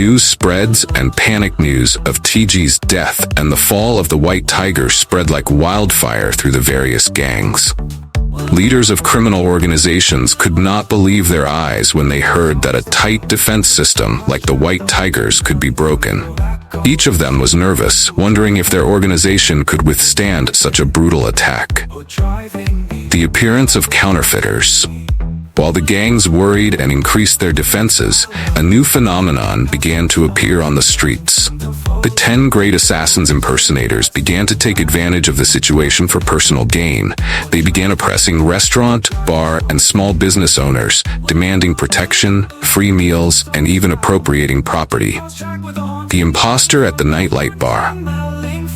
News spreads and panic news of TG's death and the fall of the White Tiger spread like wildfire through the various gangs. Leaders of criminal organizations could not believe their eyes when they heard that a tight defense system like the White Tigers could be broken. Each of them was nervous, wondering if their organization could withstand such a brutal attack. The appearance of counterfeiters. While the gangs worried and increased their defenses, a new phenomenon began to appear on the streets. The 10 great assassins impersonators began to take advantage of the situation for personal gain. They began oppressing restaurant, bar, and small business owners, demanding protection, free meals, and even appropriating property. The imposter at the nightlight bar.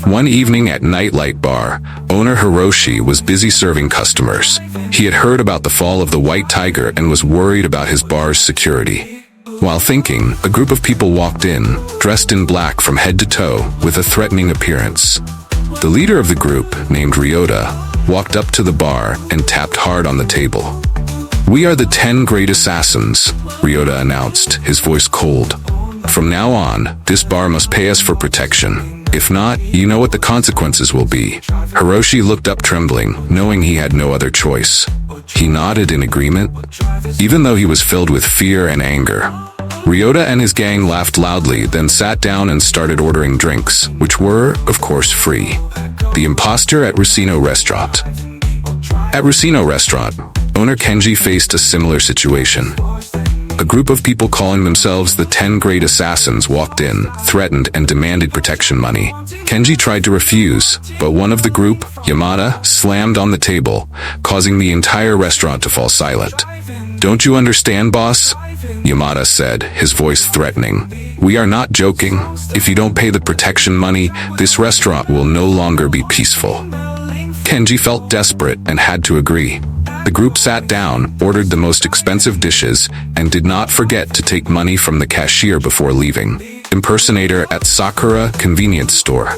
One evening at Nightlight Bar, owner Hiroshi was busy serving customers. He had heard about the fall of the White Tiger and was worried about his bar's security. While thinking, a group of people walked in, dressed in black from head to toe, with a threatening appearance. The leader of the group, named Ryota, walked up to the bar and tapped hard on the table. "We are the 10 great assassins," Ryota announced, his voice cold. "From now on, this bar must pay us for protection. If not, you know what the consequences will be." Hiroshi looked up trembling, knowing he had no other choice. He nodded in agreement, even though he was filled with fear and anger. Ryota and his gang laughed loudly, then sat down and started ordering drinks, which were, of course, free. The imposter at Racino Restaurant. At Racino Restaurant, owner Kenji faced a similar situation. A group of people calling themselves the 10 Great Assassins walked in, threatened, and demanded protection money. Kenji tried to refuse, but one of the group, Yamada, slammed on the table, causing the entire restaurant to fall silent. "Don't you understand, boss?" Yamada said, his voice threatening. "We are not joking. If you don't pay the protection money, this restaurant will no longer be peaceful." Kenji felt desperate and had to agree. The group sat down, ordered the most expensive dishes, and did not forget to take money from the cashier before leaving. Impersonator at Sakura Convenience Store.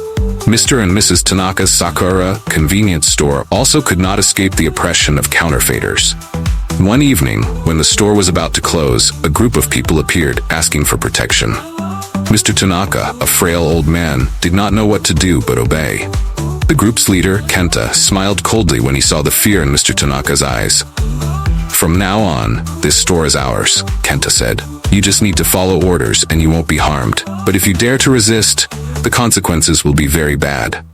Mr. and Mrs. Tanaka's Sakura Convenience Store also could not escape the oppression of counterfeiters. One evening, when the store was about to close, a group of people appeared, asking for protection. Mr. Tanaka, a frail old man, did not know what to do but obey. The group's leader, Kenta, smiled coldly when he saw the fear in Mr. Tanaka's eyes. "From now on, this store is ours," Kenta said. "You just need to follow orders and you won't be harmed. But if you dare to resist, the consequences will be very bad."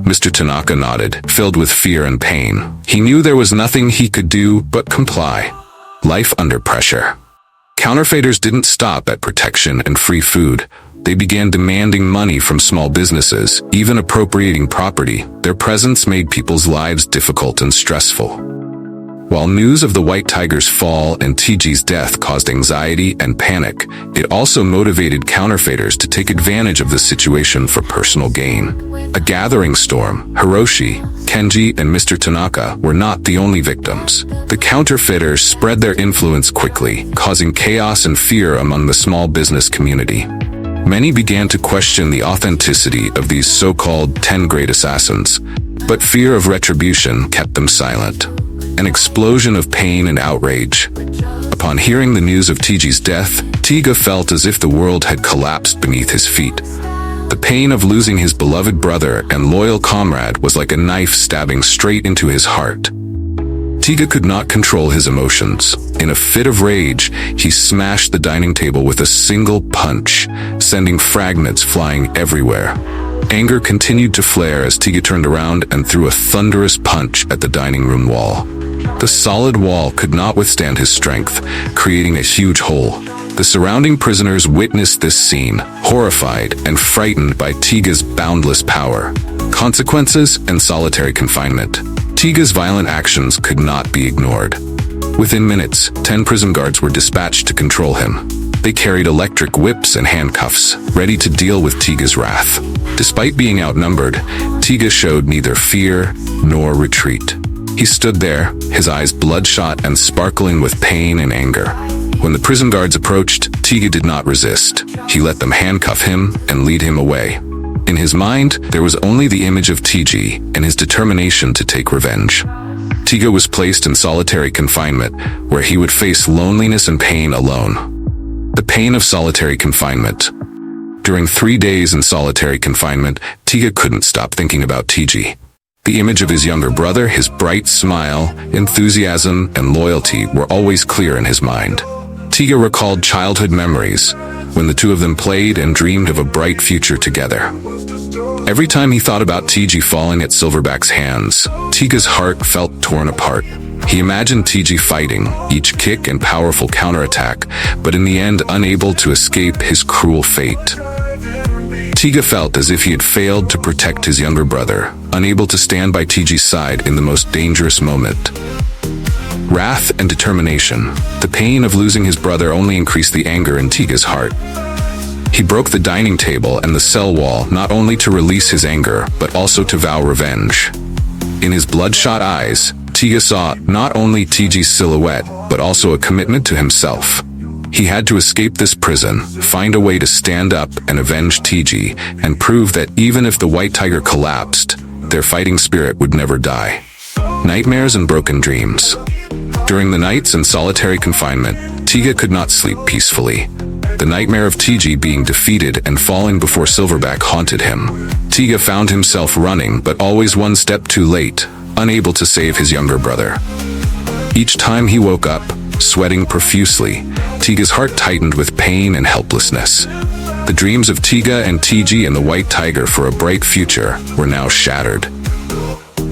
Mr. Tanaka nodded, filled with fear and pain. He knew there was nothing he could do but comply. Life under pressure. Counterfeiters didn't stop at protection and free food. They began demanding money from small businesses, even appropriating property. Their presence made people's lives difficult and stressful. While news of the White Tiger's fall and TG's death caused anxiety and panic, it also motivated counterfeiters to take advantage of the situation for personal gain. A gathering storm, Hiroshi, Kenji, and Mr. Tanaka were not the only victims. The counterfeiters spread their influence quickly, causing chaos and fear among the small business community. Many began to question the authenticity of these so-called 10 Great Assassins, but fear of retribution kept them silent. An explosion of pain and outrage. Upon hearing the news of TG's death, Tiga felt as if the world had collapsed beneath his feet. The pain of losing his beloved brother and loyal comrade was like a knife stabbing straight into his heart. Tiga could not control his emotions. In a fit of rage, he smashed the dining table with a single punch, sending fragments flying everywhere. Anger continued to flare as Tiga turned around and threw a thunderous punch at the dining room wall. The solid wall could not withstand his strength, creating a huge hole. The surrounding prisoners witnessed this scene, horrified and frightened by Tiga's boundless power. Consequences and solitary confinement. Tiga's violent actions could not be ignored. Within minutes, 10 prison guards were dispatched to control him. They carried electric whips and handcuffs, ready to deal with Tiga's wrath. Despite being outnumbered, Tiga showed neither fear nor retreat. He stood there, his eyes bloodshot and sparkling with pain and anger. When the prison guards approached, Tiga did not resist. He let them handcuff him and lead him away. In his mind, there was only the image of TG and his determination to take revenge. Tiga was placed in solitary confinement, where he would face loneliness and pain alone. The pain of solitary confinement. During 3 days in solitary confinement, Tiga couldn't stop thinking about TG. The image of his younger brother, his bright smile, enthusiasm, and loyalty were always clear in his mind. Tiga recalled childhood memories, when the two of them played and dreamed of a bright future together. Every time he thought about TG falling at Silverback's hands, Tiga's heart felt torn apart. He imagined TG fighting, each kick and powerful counterattack, but in the end unable to escape his cruel fate. Tiga felt as if he had failed to protect his younger brother, unable to stand by TG's side in the most dangerous moment. Wrath and determination. The pain of losing his brother only increased the anger in Tiga's heart. He broke the dining table and the cell wall not only to release his anger, but also to vow revenge. In his bloodshot eyes, Tiga saw not only TG's silhouette, but also a commitment to himself. He had to escape this prison, find a way to stand up and avenge TG, and prove that even if the White Tiger collapsed, their fighting spirit would never die. Nightmares and broken dreams. During the nights in solitary confinement, Tiga could not sleep peacefully. The nightmare of TG being defeated and falling before Silverback haunted him. Tiga found himself running, but always one step too late, unable to save his younger brother. Each time he woke up, sweating profusely, Tiga's heart tightened with pain and helplessness. The dreams of Tiga and TG and the White Tiger for a bright future were now shattered.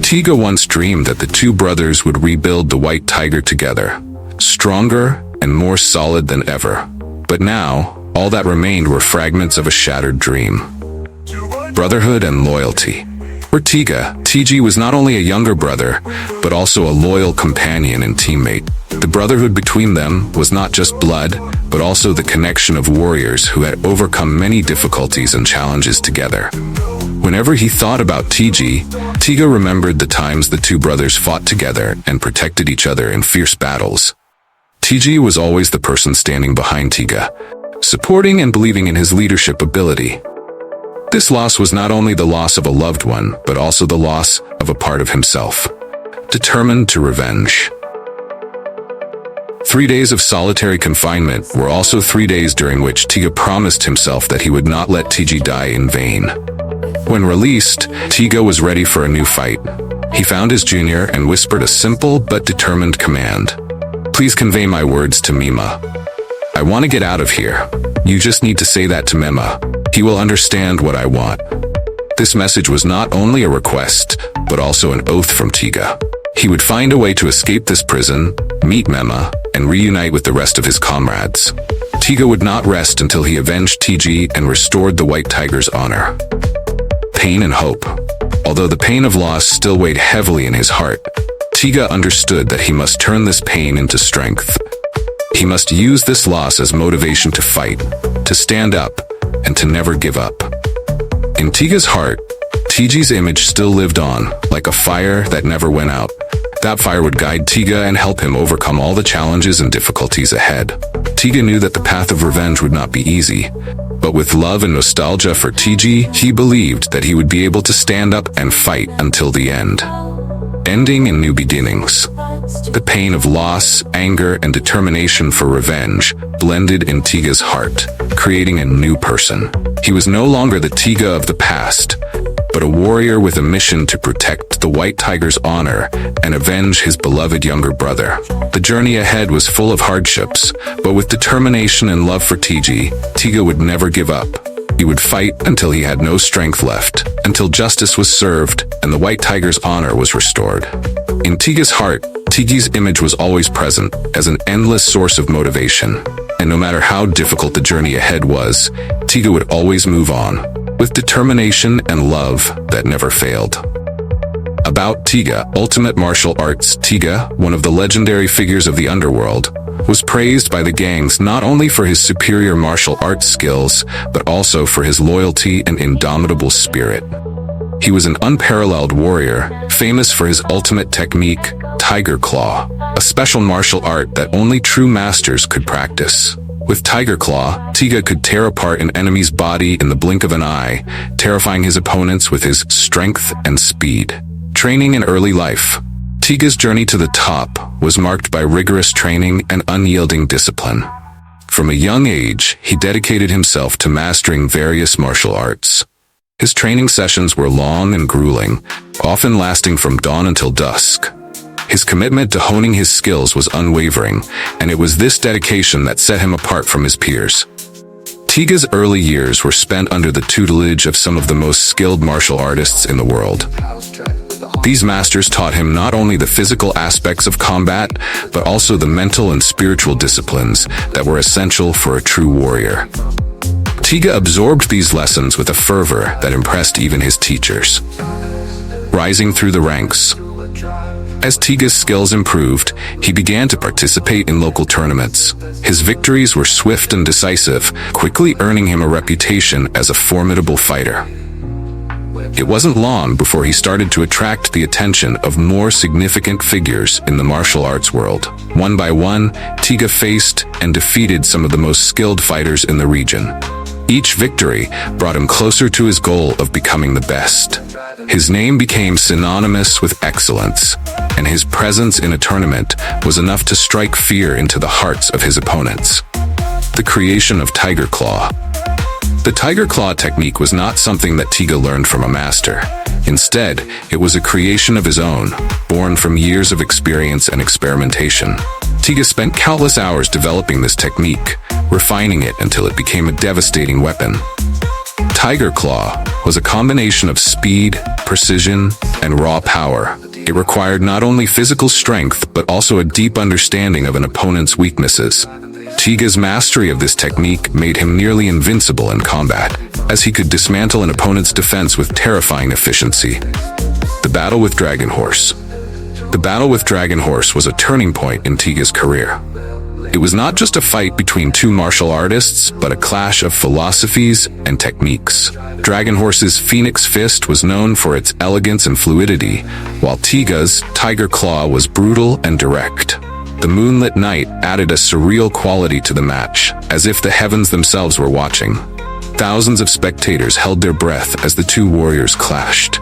Tiga once dreamed that the two brothers would rebuild the White Tiger together, stronger and more solid than ever. But now, all that remained were fragments of a shattered dream. Brotherhood and loyalty. For Tiga, TG was not only a younger brother, but also a loyal companion and teammate. The brotherhood between them was not just blood, but also the connection of warriors who had overcome many difficulties and challenges together. Whenever he thought about TG, Tiga remembered the times the two brothers fought together and protected each other in fierce battles. TG was always the person standing behind Tiga, supporting and believing in his leadership ability. This loss was not only the loss of a loved one, but also the loss of a part of himself, determined to revenge. 3 days of solitary confinement were also 3 days during which Tiga promised himself that he would not let TG die in vain. When released, Tiga was ready for a new fight. He found his junior and whispered a simple but determined command. "Please convey my words to Mima. I want to get out of here. You just need to say that to Mima. He will understand what I want." This message was not only a request, but also an oath from Tiga. He would find a way to escape this prison, meet Mima, and reunite with the rest of his comrades. Tiga would not rest until he avenged TG and restored the White Tiger's honor. Pain and hope. Although the pain of loss still weighed heavily in his heart, Tiga understood that he must turn this pain into strength. He must use this loss as motivation to fight, to stand up, and to never give up. In Tiga's heart, TG's image still lived on, like a fire that never went out. That fire would guide Tiga and help him overcome all the challenges and difficulties ahead. Tiga knew that the path of revenge would not be easy, but with love and nostalgia for TG, he believed that he would be able to stand up and fight until the end. Ending in new beginnings. The pain of loss, anger, and determination for revenge blended in Tiga's heart, creating a new person. He was no longer the Tiga of the past, but a warrior with a mission to protect the White Tiger's honor and avenge his beloved younger brother. The journey ahead was full of hardships, but with determination and love for TG, Tiga would never give up. He would fight until he had no strength left, until justice was served and the White Tiger's honor was restored. In Tiga's heart, TG's image was always present as an endless source of motivation. And no matter how difficult the journey ahead was, Tiga would always move on, with determination and love that never failed. About Tiga, Ultimate Martial Arts. Tiga, one of the legendary figures of the underworld, was praised by the gangs not only for his superior martial arts skills, but also for his loyalty and indomitable spirit. He was an unparalleled warrior, famous for his ultimate technique, Tiger Claw, a special martial art that only true masters could practice. With Tiger Claw, Tiga could tear apart an enemy's body in the blink of an eye, terrifying his opponents with his strength and speed. Training in early life. Tiga's journey to the top was marked by rigorous training and unyielding discipline. From a young age, he dedicated himself to mastering various martial arts. His training sessions were long and grueling, often lasting from dawn until dusk. His commitment to honing his skills was unwavering, and it was this dedication that set him apart from his peers. Tiga's early years were spent under the tutelage of some of the most skilled martial artists in the world. These masters taught him not only the physical aspects of combat, but also the mental and spiritual disciplines that were essential for a true warrior. Tiga absorbed these lessons with a fervor that impressed even his teachers. Rising through the ranks. As Tiga's skills improved, he began to participate in local tournaments. His victories were swift and decisive, quickly earning him a reputation as a formidable fighter. It wasn't long before he started to attract the attention of more significant figures in the martial arts world. One by one, Tiga faced and defeated some of the most skilled fighters in the region. Each victory brought him closer to his goal of becoming the best. His name became synonymous with excellence, and his presence in a tournament was enough to strike fear into the hearts of his opponents. The creation of Tiger Claw. The Tiger Claw technique was not something that Tiga learned from a master. Instead, it was a creation of his own, born from years of experience and experimentation. Tiga spent countless hours developing this technique, refining it until it became a devastating weapon. Tiger Claw was a combination of speed, precision, and raw power. It required not only physical strength, but also a deep understanding of an opponent's weaknesses. Tiga's mastery of this technique made him nearly invincible in combat, as he could dismantle an opponent's defense with terrifying efficiency. The Battle with Dragon Horse. The Battle with Dragon Horse was a turning point in Tiga's career. It was not just a fight between two martial artists, but a clash of philosophies and techniques. Dragon Horse's Phoenix Fist was known for its elegance and fluidity, while Tiga's Tiger Claw was brutal and direct. The moonlit night added a surreal quality to the match, as if the heavens themselves were watching. Thousands of spectators held their breath as the two warriors clashed.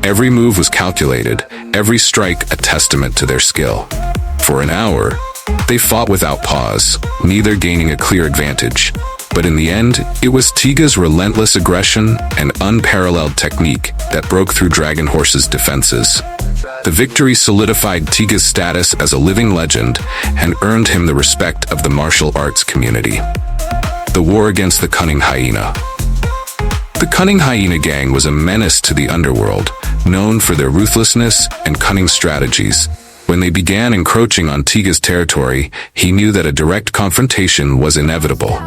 Every move was calculated, every strike a testament to their skill. For an hour, they fought without pause, neither gaining a clear advantage. But in the end, it was Tiga's relentless aggression and unparalleled technique that broke through Dragon Horse's defenses. The victory solidified Tiga's status as a living legend and earned him the respect of the martial arts community. The war against the Cunning Hyena. The Cunning Hyena gang was a menace to the underworld, known for their ruthlessness and cunning strategies. When they began encroaching on Tiga's territory, he knew that a direct confrontation was inevitable.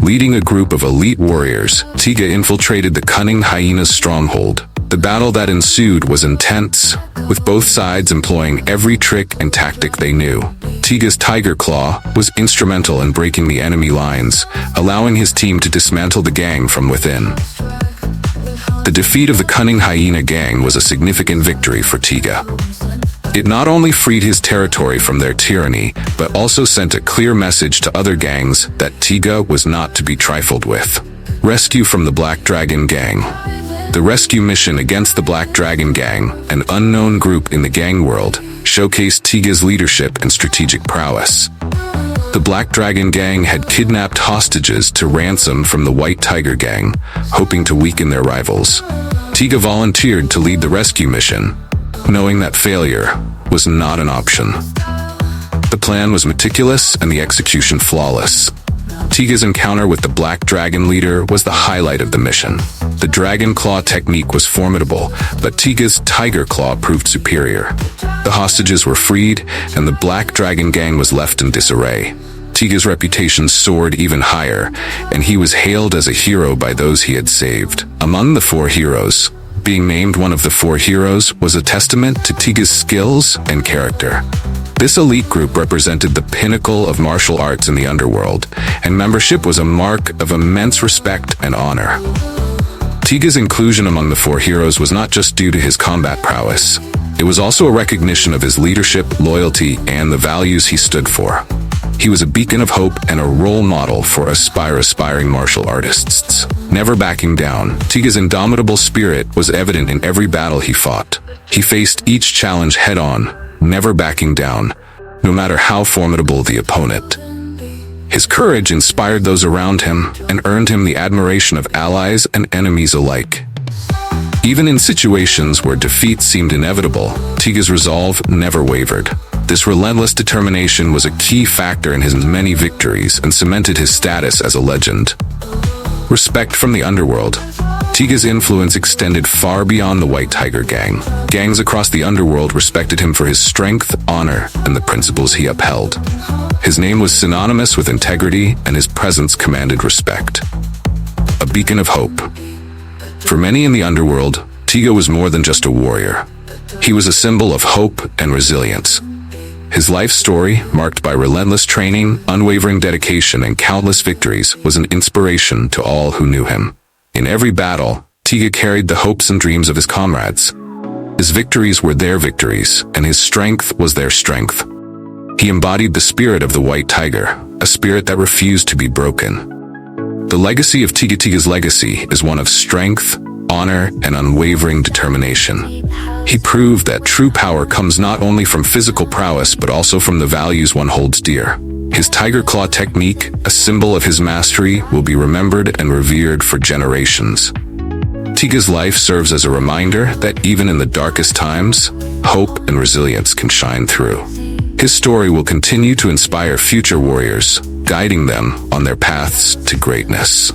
Leading a group of elite warriors, Tiga infiltrated the Cunning Hyena's stronghold. The battle that ensued was intense, with both sides employing every trick and tactic they knew. Tiga's Tiger Claw was instrumental in breaking the enemy lines, allowing his team to dismantle the gang from within. The defeat of the Cunning Hyena gang was a significant victory for Tiga. It not only freed his territory from their tyranny, but also sent a clear message to other gangs that Tiga was not to be trifled with. Rescue from the Black Dragon Gang. The rescue mission against the Black Dragon Gang, an unknown group in the gang world, showcased Tiga's leadership and strategic prowess. The Black Dragon Gang had kidnapped hostages to ransom from the White Tiger Gang, hoping to weaken their rivals. Tiga volunteered to lead the rescue mission, knowing that failure was not an option. The plan was meticulous and the execution flawless. Tiga's encounter with the Black Dragon leader was the highlight of the mission. The Dragon Claw technique was formidable, but Tiga's Tiger Claw proved superior. The hostages were freed, and the Black Dragon Gang was left in disarray. Tiga's reputation soared even higher, and he was hailed as a hero by those he had saved. Among the four heroes, being named one of the four heroes was a testament to Tiga's skills and character. This elite group represented the pinnacle of martial arts in the underworld, and membership was a mark of immense respect and honor. Tiga's inclusion among the four heroes was not just due to his combat prowess. It was also a recognition of his leadership, loyalty, and the values he stood for. He was a beacon of hope and a role model for aspiring martial artists. Never backing down, Tiga's indomitable spirit was evident in every battle he fought. He faced each challenge head-on, never backing down, no matter how formidable the opponent. His courage inspired those around him and earned him the admiration of allies and enemies alike. Even in situations where defeat seemed inevitable, Tiga's resolve never wavered. This relentless determination was a key factor in his many victories and cemented his status as a legend. Respect from the underworld. Tiga's influence extended far beyond the White Tiger gang. Gangs across the underworld respected him for his strength, honor, and the principles he upheld. His name was synonymous with integrity, and his presence commanded respect. A beacon of hope. For many in the underworld, Tiga was more than just a warrior. He was a symbol of hope and resilience. His life story, marked by relentless training, unwavering dedication, and countless victories, was an inspiration to all who knew him. In every battle, Tiga carried the hopes and dreams of his comrades. His victories were their victories, and his strength was their strength. He embodied the spirit of the White Tiger, a spirit that refused to be broken. The legacy of Tiga's legacy is one of strength, honor, and unwavering determination. He proved that true power comes not only from physical prowess but also from the values one holds dear. His Tiger Claw technique, a symbol of his mastery, will be remembered and revered for generations. Tiga's life serves as a reminder that even in the darkest times, hope and resilience can shine through. His story will continue to inspire future warriors, guiding them on their paths to greatness.